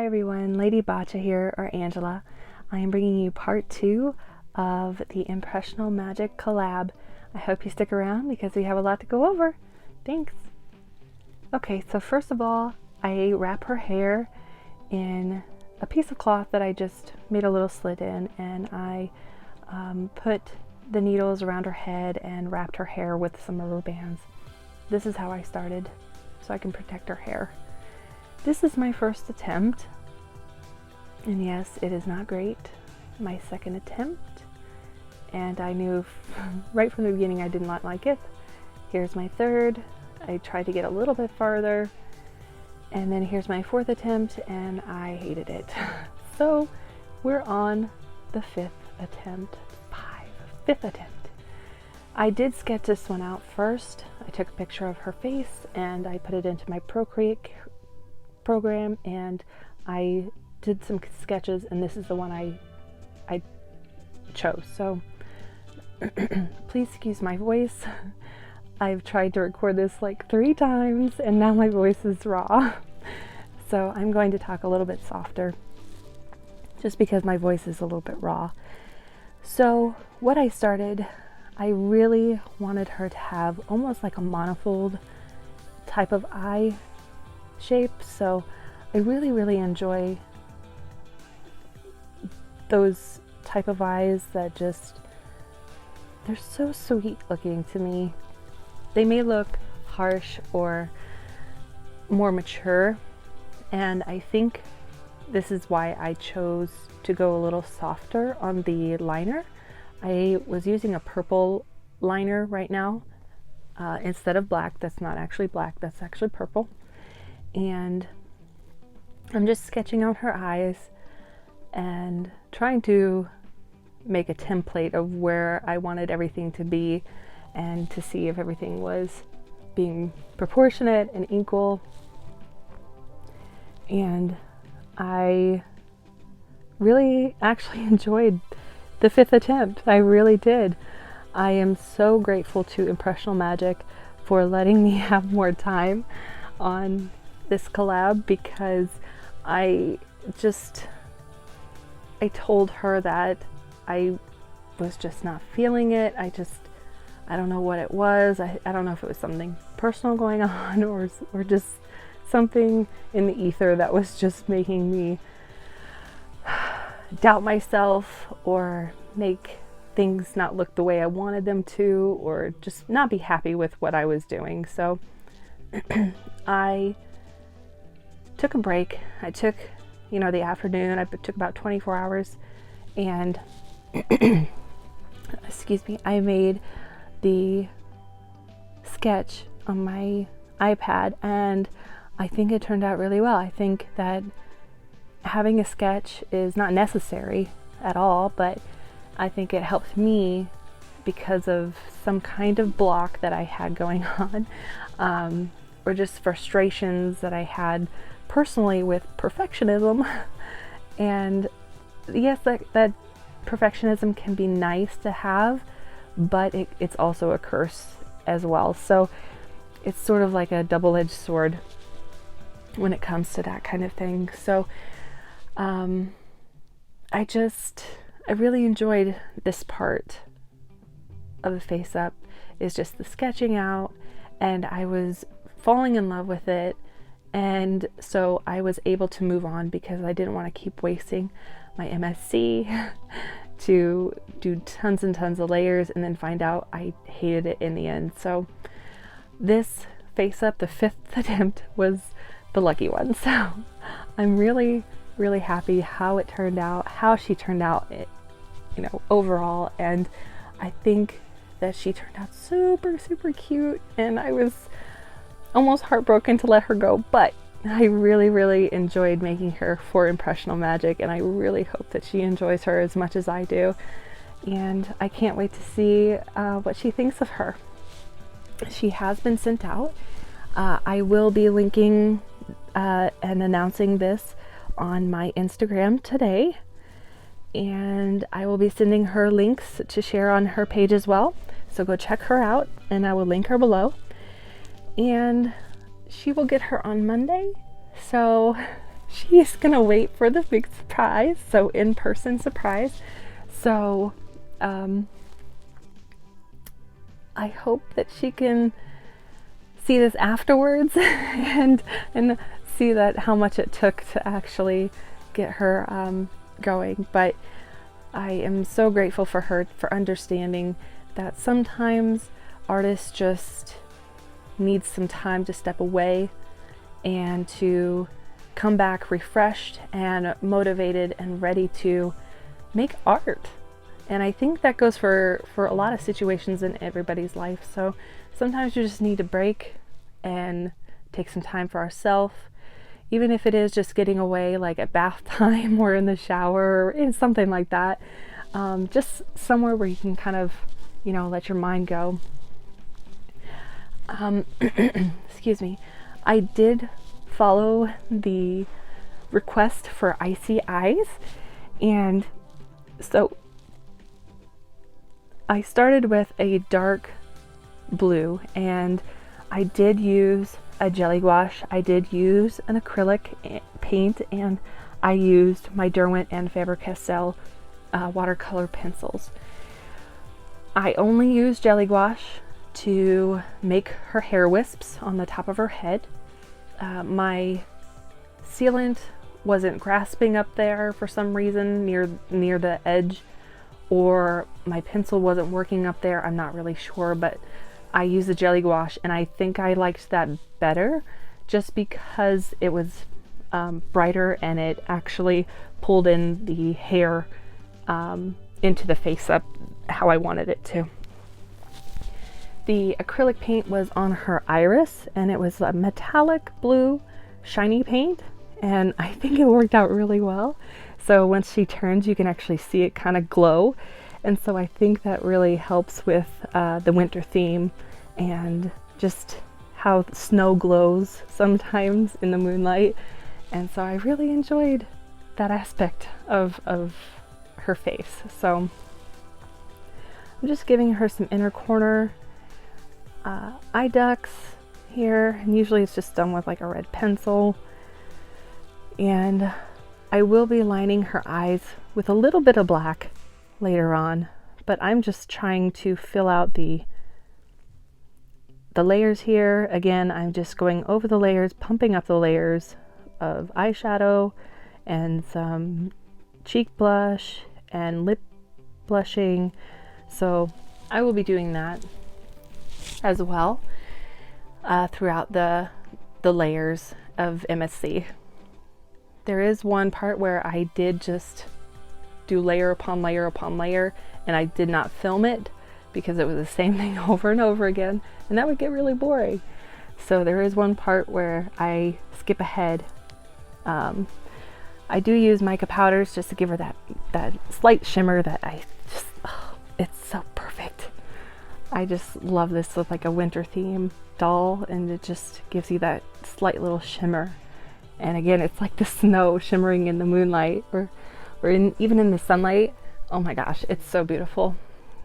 Hi everyone, Lady Bacha here, or Angela. I am bringing you part 2 of the Impressional Magic collab. I hope you stick around because we have a lot to go over. Thanks. Okay, so first of all, I wrap her hair in a piece of cloth that I just made a little slit in, and I put the needles around her head and wrapped her hair with some rubber bands. This is how I started, so I can protect her hair. This is my first attempt, and yes, it is not great. My second attempt, and I knew right from the beginning I did not like it. Here's my third. I tried to get a little bit farther, and then here's my fourth attempt, and I hated it. So we're on the fifth attempt. Fifth attempt. I did sketch this one out first. I took a picture of her face and I put it into my Procreate program, and I did some sketches, and this is the one I chose. So please excuse my voice. I've tried to record this like 3 times and now my voice is raw. So I'm going to talk a little bit softer just because my voice is a little bit raw. So what I started, I really wanted her to have almost like a monofold type of eye shape, so I really enjoy those type of eyes that just, they're so sweet looking to me. They may look harsh or more mature, and I think this is why I chose to go a little softer on the liner. I was using a purple liner right now instead of black. That's not actually black, that's actually purple. And I'm just sketching out her eyes and trying to make a template of where I wanted everything to be, and to see if everything was being proportionate and equal. And I really actually enjoyed the 5th attempt. I really did. I am so grateful to Impressional Magic for letting me have more time on this collab, because I told her that I was just not feeling it. I don't know what it was. I don't know if it was something personal going on or just something in the ether that was just making me doubt myself or make things not look the way I wanted them to, or just not be happy with what I was doing. So I took a break. I took, the afternoon. I took about 24 hours, and excuse me, I made the sketch on my iPad, and I think it turned out really well. I think that having a sketch is not necessary at all, but I think it helped me because of some kind of block that I had going on, or just frustrations that I had personally with perfectionism. And yes, that perfectionism can be nice to have, but it's also a curse as well. So it's sort of like a double-edged sword when it comes to that kind of thing. So I really enjoyed this part of the face up, is just the sketching out, and I was falling in love with it. And so I was able to move on because I didn't want to keep wasting my MSC to do tons and tons of layers and then find out I hated it in the end. So this face up, the 5th attempt, was the lucky one. So I'm really happy how it turned out, how she turned out, overall. And I think that she turned out super cute, and I was almost heartbroken to let her go, but I really enjoyed making her for Impressional Magic, and I really hope that she enjoys her as much as I do. And I can't wait to see what she thinks of her. She has been sent out. I will be linking and announcing this on my Instagram today, and I will be sending her links to share on her page as well, so go check her out, and I will link her below. And she will get her on Monday, so she's gonna wait for the big surprise, so in-person surprise. So I hope that she can see this afterwards and see that how much it took to actually get her going. But I am so grateful for her for understanding that sometimes artists just need some time to step away and to come back refreshed and motivated and ready to make art. And I think that goes for a lot of situations in everybody's life. So sometimes you just need to break and take some time for ourselves, even if it is just getting away like at bath time or in the shower or something like that. Just somewhere where you can kind of, you know, let your mind go. Excuse me. I did follow the request for icy eyes, and so I started with a dark blue, and I did use a jelly gouache, I did use an acrylic paint, and I used my Derwent and Faber Castell watercolor pencils. I only used jelly gouache to make her hair wisps on the top of her head. My sealant wasn't grasping up there for some reason near the edge, or my pencil wasn't working up there. I'm not really sure, but I used the jelly gouache, and I think I liked that better just because it was brighter and it actually pulled in the hair into the face up how I wanted it to. The acrylic paint was on her iris, and it was a metallic blue shiny paint, and I think it worked out really well. So once she turns, you can actually see it kind of glow, and so I think that really helps with the winter theme and just how snow glows sometimes in the moonlight. And so I really enjoyed that aspect of her face. So I'm just giving her some inner corner eye ducts here, and usually it's just done with like a red pencil. And I will be lining her eyes with a little bit of black later on, but I'm just trying to fill out the layers here. Again, I'm just going over the layers, pumping up the layers of eyeshadow and some cheek blush and lip blushing. So I will be doing that as well throughout the layers of MSC. There is one part where I did just do layer upon layer upon layer, and I did not film it because it was the same thing over and over again, and that would get really boring. So there is one part where I skip ahead. I do use mica powders just to give her that slight shimmer that I just, oh, it's so perfect. I just love this with like a winter theme doll, and it just gives you that slight little shimmer. And again, it's like the snow shimmering in the moonlight or even in the sunlight. Oh my gosh, it's so beautiful.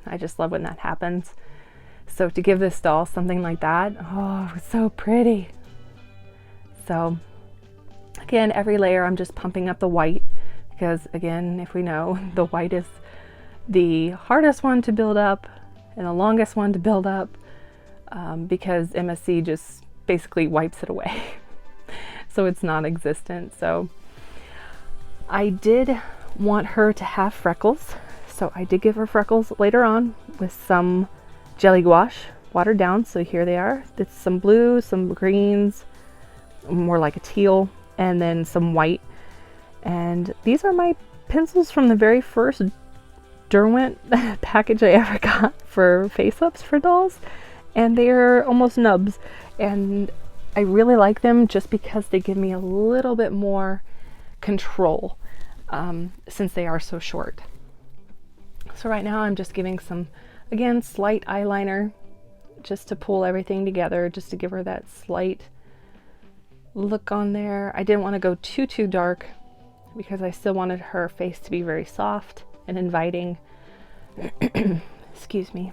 I just love when that happens. So to give this doll something like that, oh, it's so pretty. So again, every layer I'm just pumping up the white, because again, if we know, the white is the hardest one to build up and the longest one to build up, because MSC just basically wipes it away. So it's non-existent. So I did want her to have freckles, so I did give her freckles later on with some jelly gouache watered down. So here they are. It's some blue, some greens, more like a teal, and then some white. And these are my pencils from the very first Derwent package I ever got for face ups for dolls, and they're almost nubs, and I really like them just because they give me a little bit more control since they are so short. So right now I'm just giving some, again, slight eyeliner just to pull everything together, just to give her that slight look on there. I didn't want to go too dark because I still wanted her face to be very soft and inviting. Excuse me.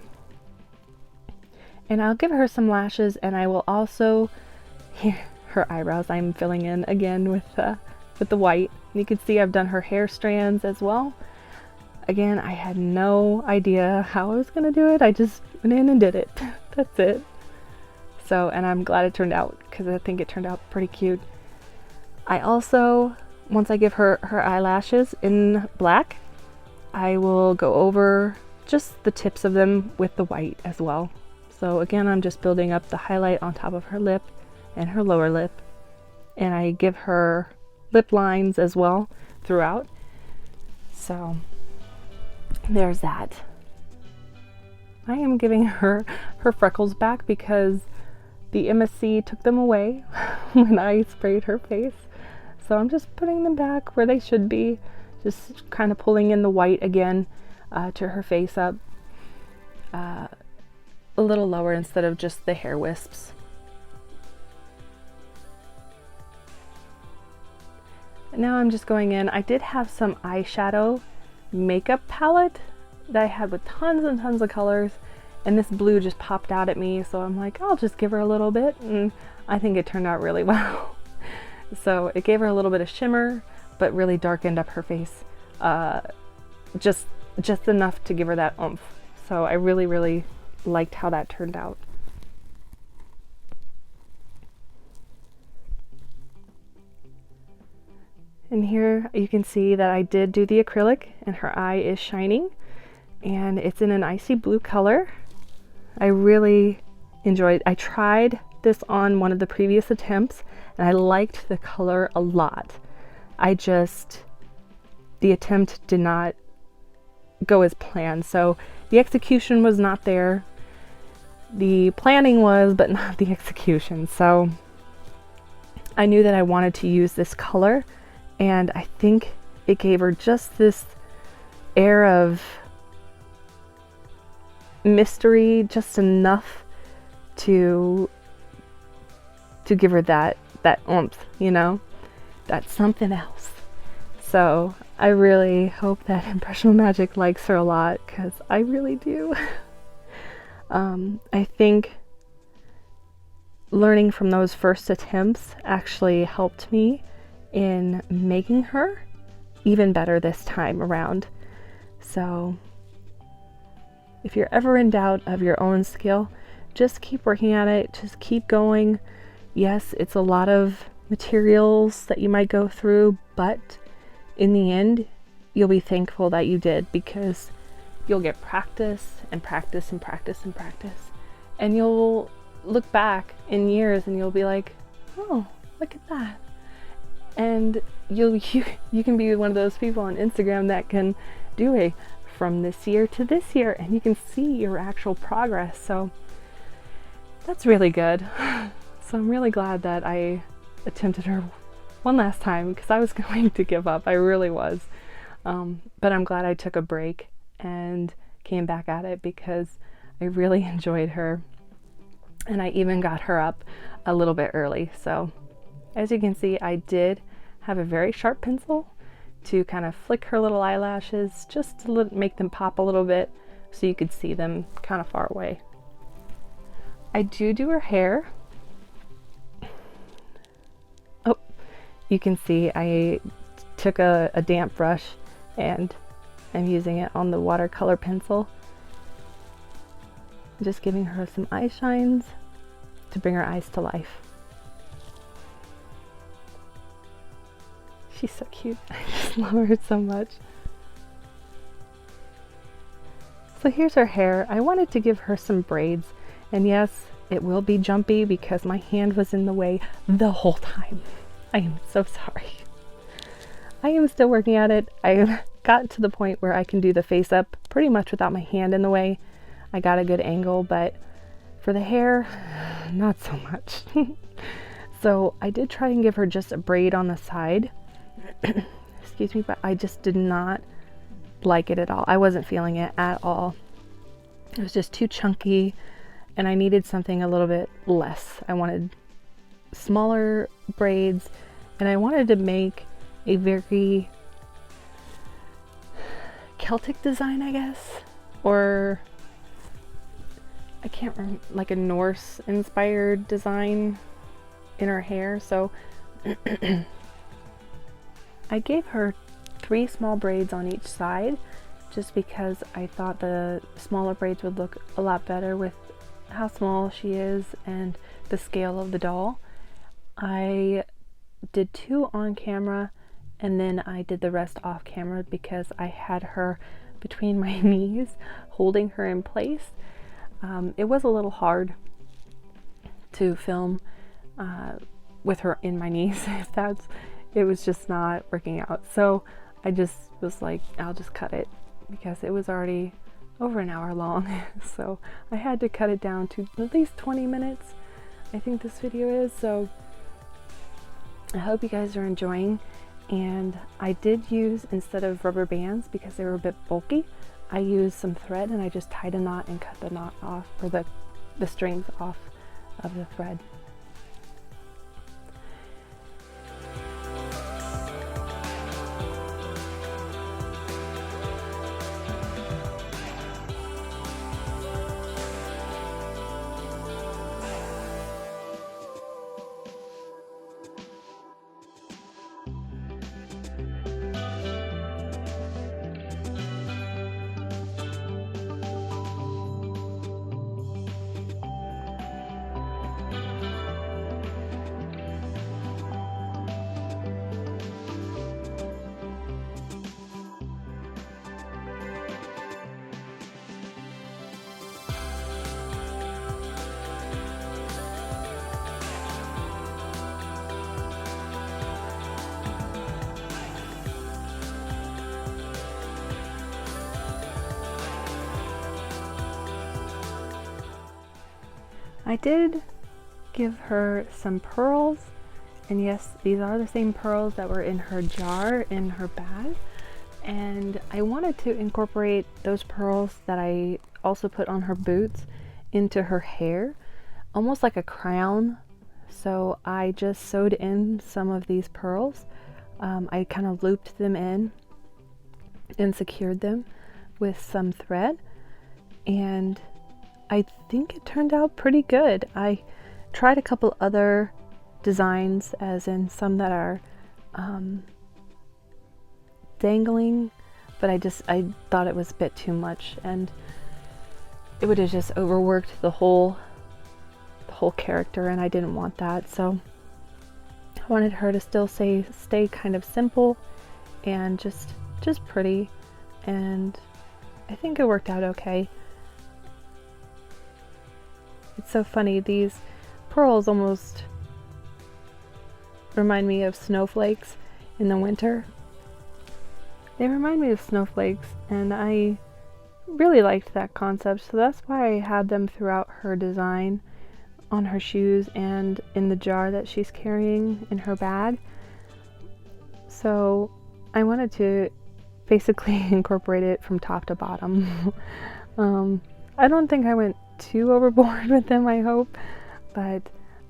And I'll give her some lashes, and I will also, here, her eyebrows I'm filling in again with with the white. You can see I've done her hair strands as well. Again, I had no idea how I was going to do it. I just went in and did it. That's it. So, and I'm glad it turned out because I think it turned out pretty cute. I also, once I give her her eyelashes in black, I will go over just the tips of them with the white as well. So again, I'm just building up the highlight on top of her lip and her lower lip. And I give her lip lines as well throughout. So there's that. I am giving her her freckles back because the MSC took them away when I sprayed her face. So I'm just putting them back where they should be. Just kind of pulling in the white again to her face up. A little lower instead of just the hair wisps. Now I'm just going in. I did have some eyeshadow makeup palette that I had with tons and tons of colors, and this blue just popped out at me, so I'm like, I'll just give her a little bit, and I think it turned out really well. So it gave her a little bit of shimmer, but really darkened up her face, just enough to give her that oomph. So I really liked how that turned out. And here you can see that I did do the acrylic and her eye is shining and it's in an icy blue color. I really enjoyed. I tried this on one of the previous attempts and I liked the color a lot. The attempt did not go as planned. So the execution was not there. The planning was, but not the execution. So I knew that I wanted to use this color, and I think it gave her just this air of mystery, just enough to give her that oomph, you know, that's something else. So I really hope that Impressional Magic likes her a lot, because I really do. I think learning from those first attempts actually helped me in making her even better this time around. So if you're ever in doubt of your own skill, just keep working at it, just keep going. Yes, it's a lot of materials that you might go through, but in the end, you'll be thankful that you did, because you'll get practice and practice and practice and practice. And you'll look back in years and you'll be like, oh, look at that. And you can be one of those people on Instagram that can do a from this year to this year, and you can see your actual progress. So that's really good. So I'm really glad that I attempted her one last time, because I was going to give up. I really was. But I'm glad I took a break and came back at it, because I really enjoyed her. And I even got her up a little bit early. So as you can see, I did have a very sharp pencil to kind of flick her little eyelashes, just to make them pop a little bit so you could see them kind of far away. I do her hair. Oh, you can see I took a damp brush and I'm using it on the watercolor pencil. Just giving her some eye shines to bring her eyes to life. She's so cute. I just love her so much. So here's her hair. I wanted to give her some braids, and yes, it will be jumpy because my hand was in the way the whole time. I am so sorry. I am still working at it. I've gotten to the point where I can do the face up pretty much without my hand in the way. I got a good angle, but for the hair, not so much. So I did try and give her just a braid on the side. Excuse me, but I just did not like it at all. I wasn't feeling it at all. It was just too chunky, and I needed something a little bit less. I wanted smaller braids, and I wanted to make a very Celtic design, I guess, or I can't remember, like a Norse inspired design in her hair. So I gave her 3 small braids on each side just because I thought the smaller braids would look a lot better with how small she is and the scale of the doll. I did 2 on camera and then I did the rest off camera because I had her between my knees holding her in place. It was a little hard to film with her in my knees. It was just not working out. So I just was like, I'll just cut it because it was already over an hour long. So I had to cut it down to at least 20 minutes, I think this video is. So I hope you guys are enjoying. And I did use, instead of rubber bands because they were a bit bulky, I used some thread and I just tied a knot and cut the knot off, or the strings off of the thread. I did give her some pearls, and yes, these are the same pearls that were in her jar in her bag, and I wanted to incorporate those pearls that I also put on her boots into her hair, almost like a crown. So I just sewed in some of these pearls. I kind of looped them in and secured them with some thread, and I think it turned out pretty good. I tried a couple other designs, as in some that are dangling, but I thought it was a bit too much and it would have just overworked the whole character, and I didn't want that. So I wanted her to still stay kind of simple and just pretty, and I think it worked out okay. It's so funny, these pearls almost remind me of snowflakes in the winter. They remind me of snowflakes, and I really liked that concept, so that's why I had them throughout her design, on her shoes and in the jar that she's carrying in her bag. So I wanted to basically incorporate it from top to bottom. I don't think I went too overboard with them, I hope, but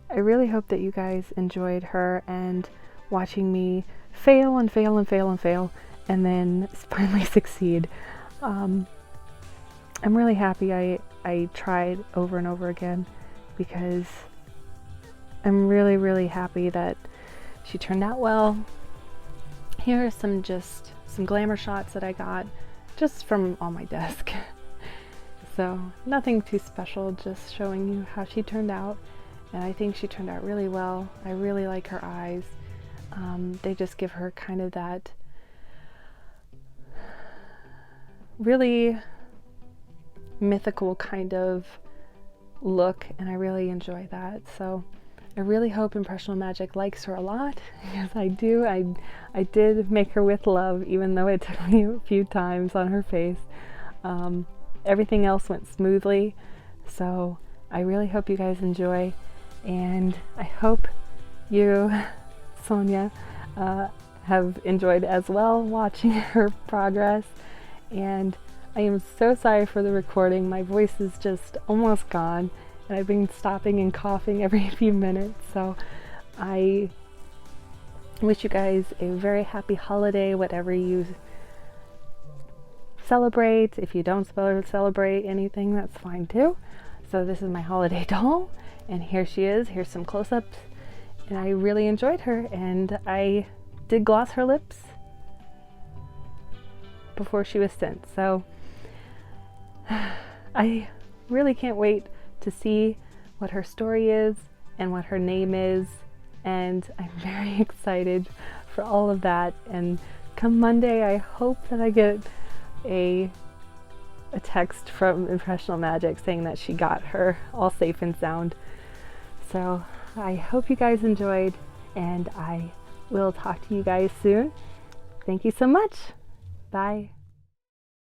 I really hope that you guys enjoyed her and watching me fail and fail and fail and fail and then finally succeed. I'm really happy I tried over and over again, because I'm really happy that she turned out well. Here are some glamour shots that I got just from on my desk. So nothing too special, just showing you how she turned out, and I think she turned out really well. I really like her eyes. They just give her kind of that really mythical kind of look, and I really enjoy that. So I really hope Impressional Magic likes her a lot, because I do. I did make her with love, even though it took me a few times on her face. Everything else went smoothly, so I really hope you guys enjoy, and I hope you, Sonia, have enjoyed as well watching her progress. And I am so sorry for the recording. My voice is just almost gone, and I've been stopping and coughing every few minutes, so I wish you guys a very happy holiday, whatever you celebrate. If you don't celebrate anything, that's fine too. So this is my holiday doll, and here she is. Here's some close-ups, and I really enjoyed her, and I did gloss her lips before she was sent. So I really can't wait to see what her story is and what her name is, and I'm very excited for all of that. And come Monday, I hope that I get a text from Impressional Magic saying that she got her all safe and sound. So I hope you guys enjoyed, and I will talk to you guys soon. Thank you so much. Bye.